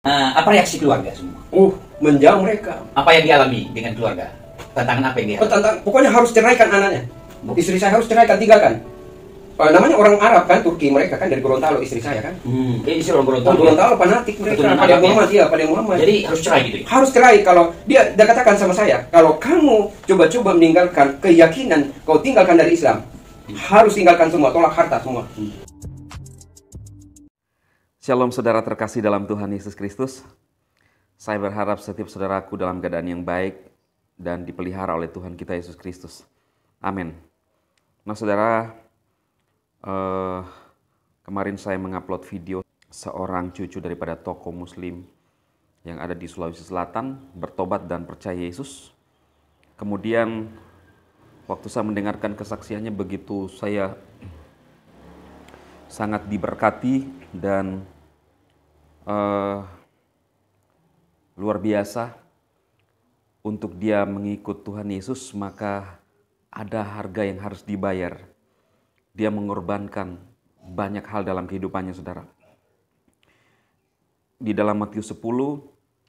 Apa reaksi keluarga semua? Menjauh mereka. Apa yang dialami dengan keluarga? Tantangan apa yang dialami? Pokoknya harus ceraikan anaknya. Istri saya harus ceraikan, tinggalkan. Namanya orang Arab kan, Turki, mereka kan dari Gorontalo, istri saya kan. Istri orang Gorontalo. Gorontalo fanatik mereka, pada Muhammad ya, pada Muhammad. Jadi harus cerai gitu ya? Harus cerai. Kalau dia katakan sama saya, kalau kamu coba-coba meninggalkan keyakinan, kau tinggalkan dari Islam, harus tinggalkan semua, tolak harta semua. Shalom saudara terkasih dalam Tuhan Yesus Kristus. Saya berharap setiap saudaraku dalam keadaan yang baik dan dipelihara oleh Tuhan kita Yesus Kristus. Amin. Nah saudara, kemarin saya mengupload video seorang cucu daripada tokoh muslim yang ada di Sulawesi Selatan bertobat dan percaya Yesus. Kemudian waktu saya mendengarkan kesaksiannya, begitu saya sangat diberkati dan luar biasa. Untuk dia mengikut Tuhan Yesus, maka ada harga yang harus dibayar. Dia mengorbankan banyak hal dalam kehidupannya, saudara. Di dalam Matius 10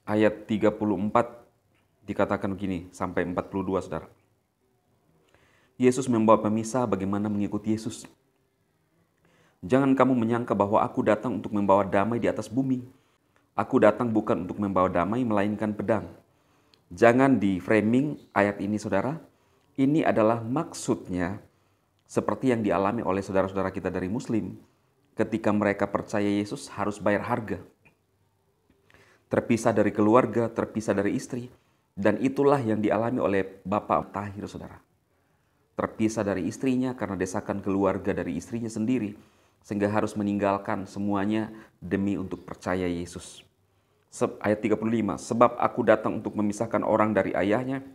ayat 34 dikatakan begini sampai 42, saudara. Yesus membawa pemisah bagaimana mengikuti Yesus. Jangan kamu menyangka bahwa aku datang untuk membawa damai di atas bumi. Aku datang bukan untuk membawa damai, melainkan pedang. Jangan di framing ayat ini, saudara. Ini adalah maksudnya seperti yang dialami oleh saudara-saudara kita dari Muslim. Ketika mereka percaya Yesus harus bayar harga. Terpisah dari keluarga, terpisah dari istri. Dan itulah yang dialami oleh Bapak Tahir, saudara. Terpisah dari istrinya karena desakan keluarga dari istrinya sendiri. Sehingga harus meninggalkan semuanya demi untuk percaya Yesus. Ayat 35, sebab aku datang untuk memisahkan orang dari ayahnya,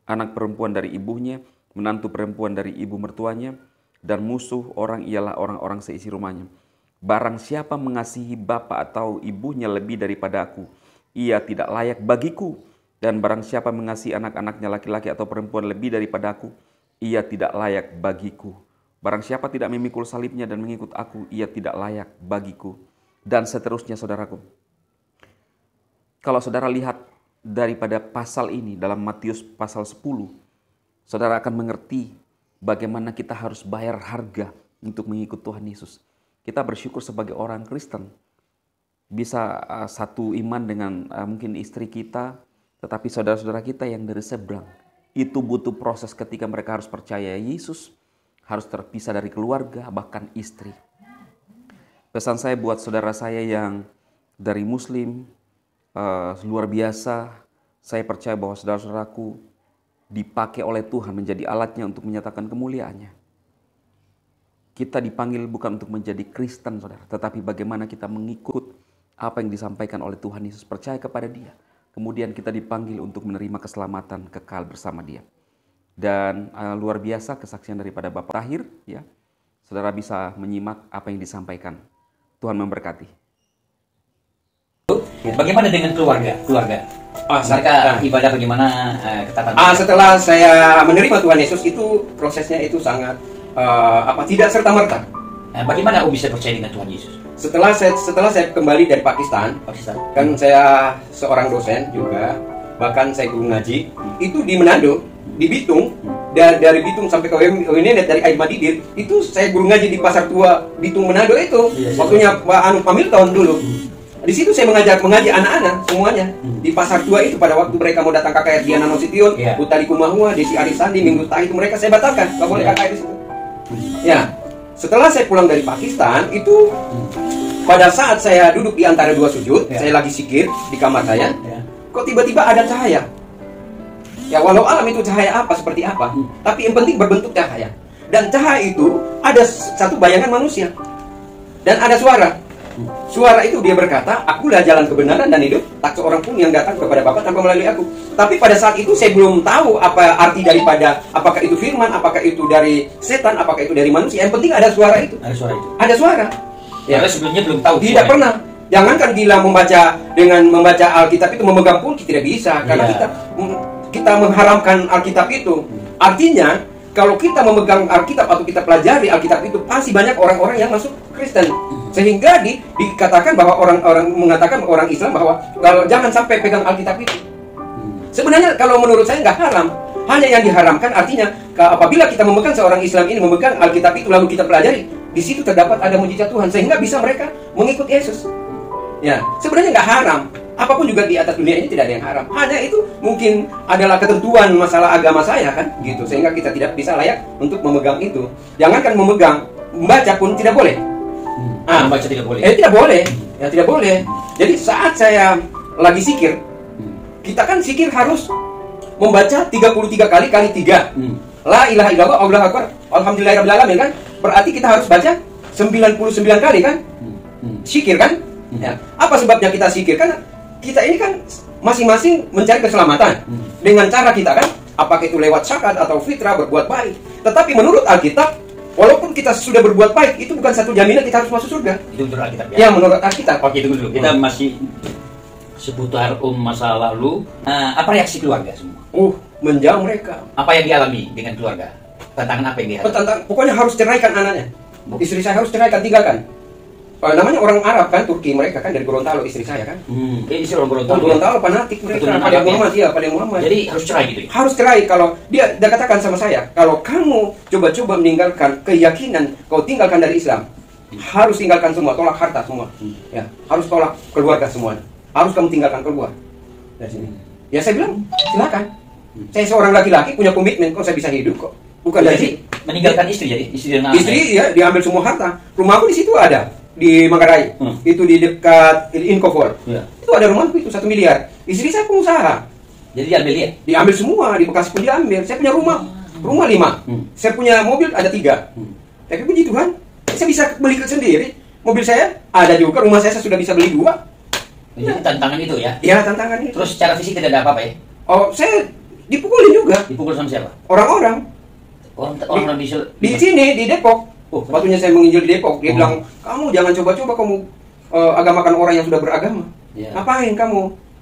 anak perempuan dari ibunya, menantu perempuan dari ibu mertuanya, dan musuh orang ialah orang-orang seisi rumahnya. Barang siapa mengasihi bapa atau ibunya lebih daripada aku, ia tidak layak bagiku. Dan barang siapa mengasihi anak-anaknya laki-laki atau perempuan lebih daripada aku, ia tidak layak bagiku. Barang siapa tidak memikul salibnya dan mengikut aku, ia tidak layak bagiku. Dan seterusnya, saudaraku. Kalau saudara lihat daripada pasal ini dalam Matius pasal 10, saudara akan mengerti bagaimana kita harus bayar harga untuk mengikut Tuhan Yesus. Kita bersyukur sebagai orang Kristen bisa satu iman dengan mungkin istri kita, tetapi saudara-saudara kita yang dari seberang itu butuh proses ketika mereka harus percaya Yesus, harus terpisah dari keluarga, bahkan istri. Pesan saya buat saudara saya yang dari Muslim, luar biasa, saya percaya bahwa saudara-saudaraku dipakai oleh Tuhan menjadi alatnya untuk menyatakan kemuliaannya. Kita dipanggil bukan untuk menjadi Kristen, saudara, tetapi bagaimana kita mengikut apa yang disampaikan oleh Tuhan Yesus, percaya kepada Dia. Kemudian kita dipanggil untuk menerima keselamatan kekal bersama Dia. Dan luar biasa kesaksian daripada Bapak Tahir, ya. Saudara bisa menyimak apa yang disampaikan. Tuhan memberkati. Bagaimana dengan keluarga? Mereka ibadah bagaimana ketatan? Setelah saya menerima Tuhan Yesus, itu prosesnya itu sangat tidak serta-merta. Bagaimana Om bisa percaya dengan Tuhan Yesus? Setelah saya kembali dari Pakistan, kan saya seorang dosen juga, bahkan saya guru ngaji, itu di Manado, di Bitung, dan dari Bitung sampai ke Wenenet dari Air Madidir, itu saya guru ngaji di Pasar Tua Bitung Manado itu, waktunya Pak Hamilton dulu. Di situ saya mengaji anak-anak semuanya di Pasar Tua itu. Pada waktu mereka mau datang KKR Diana Nasution, Utari Kumahua, Desi Arisandi, Minggu Tahi, itu mereka saya batalkan, nggak boleh KKR di situ. Ya, setelah saya pulang dari Pakistan itu, pada saat saya duduk di antara dua sujud, saya lagi zikir di kamar saya, kok tiba-tiba ada cahaya. Ya walau alam itu cahaya apa, seperti apa, tapi yang penting berbentuk cahaya. Dan cahaya itu ada satu bayangan manusia, dan ada suara. Suara itu dia berkata, akulah jalan kebenaran dan hidup, tak seorang pun yang datang kepada Bapa tanpa melalui aku. Tapi pada saat itu saya belum tahu apa arti daripada, apakah itu firman, apakah itu dari setan, apakah itu dari manusia. Yang penting ada suara itu. Ada suara. Ya, sebelumnya belum tahu. Tidak pernah. Jangankan gila membaca Alkitab itu memegang pulki, tidak bisa, karena kita mengharamkan Alkitab itu. Artinya kalau kita memegang Alkitab atau kita pelajari Alkitab itu, pasti banyak orang-orang yang masuk Kristen. Sehingga dikatakan bahwa orang-orang mengatakan orang Islam bahwa kalau jangan sampai pegang Alkitab itu. Sebenarnya kalau menurut saya nggak haram. Hanya yang diharamkan artinya apabila kita memegang, seorang Islam ini memegang Alkitab itu lalu kita pelajari, di situ terdapat ada mujizat Tuhan sehingga bisa mereka mengikut Yesus. Ya, sebenarnya nggak haram. Apapun juga di atas dunia ini tidak ada yang haram. Hanya itu mungkin adalah ketentuan masalah agama saya kan, gitu. Sehingga kita tidak bisa layak untuk memegang itu. Jangankan memegang, membaca pun tidak boleh. Membaca tidak boleh. Tidak boleh. Ya tidak boleh. Jadi saat saya lagi zikir, kita kan zikir harus membaca 33 kali kali 3. La ilaha illallah, Allahu akbar, alhamdulillahirabbil alamin kan? Berarti kita harus baca 99 kali kan? Zikir kan? Ya. Apa sebabnya kita zikir? Kan kita ini kan masing-masing mencari keselamatan dengan cara kita kan, apakah itu lewat zakat atau fitrah, berbuat baik. Tetapi menurut Alkitab, walaupun kita sudah berbuat baik, itu bukan satu jaminan kita harus masuk surga. Itu menurut Alkitab ya? Ya, menurut Alkitab. Oke, tunggu dulu. Kita masih seputar masa lalu. Apa reaksi keluarga semua? Menjauh mereka. Apa yang dialami dengan keluarga? Tantangan apa yang dihadapi? Pokoknya harus ceraikan anaknya. Istri saya harus ceraikan, tinggalkan. Namanya orang Arab kan, Turki, mereka kan dari Gorontalo, istri saya kan. Istri orang Gorontalo. Gorontalo fanatik mereka, pada Muhammad ya, pada Muhammad. Jadi harus cerai gitu ya? Harus cerai. Kalau dia katakan sama saya, kalau kamu coba-coba meninggalkan keyakinan, kau tinggalkan dari Islam, harus tinggalkan semua, tolak harta semua. Ya, harus tolak keluarga semua. Harus kamu tinggalkan keluar dari sini. Ya saya bilang, silakan. Saya seorang laki-laki punya komitmen, kok saya bisa hidup kok. Bukan dari meninggalkan istri jadi istri dan anak. Istri ya diambil semua harta. Rumahku di situ ada di Manggarai. Itu di dekat Incofor. Ya. Itu ada rumahku itu 1 miliar. Istri saya pengusaha. Jadi diambil dia? Diambil semua, di Bekasi pun diambil. Saya punya rumah 5. Saya punya mobil ada 3. Tapi puji Tuhan, saya bisa beli sendiri. Mobil saya ada juga, rumah saya sudah bisa beli 2. Jadi tantangan itu ya? Ya, tantangan itu. Terus secara fisik tidak ada apa-apa ya? Oh, saya dipukulin juga. Dipukul sama siapa? Orang-orang. Orang di sini, di Depok. Waktunya saya menginjil di Depok, dia bilang, kamu jangan coba-coba kamu agamakan orang yang sudah beragama. Ngapain kamu?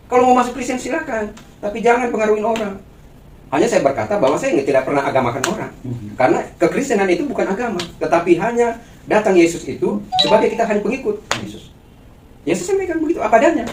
Kalau mau masuk Kristen silakan, tapi jangan pengaruhin orang. Hanya saya berkata bahwa saya tidak pernah agamakan orang. Karena kekristenan itu bukan agama, tetapi hanya datang Yesus itu sebagai kita hanya pengikut Yesus. Yesus sampaikan begitu apa adanya.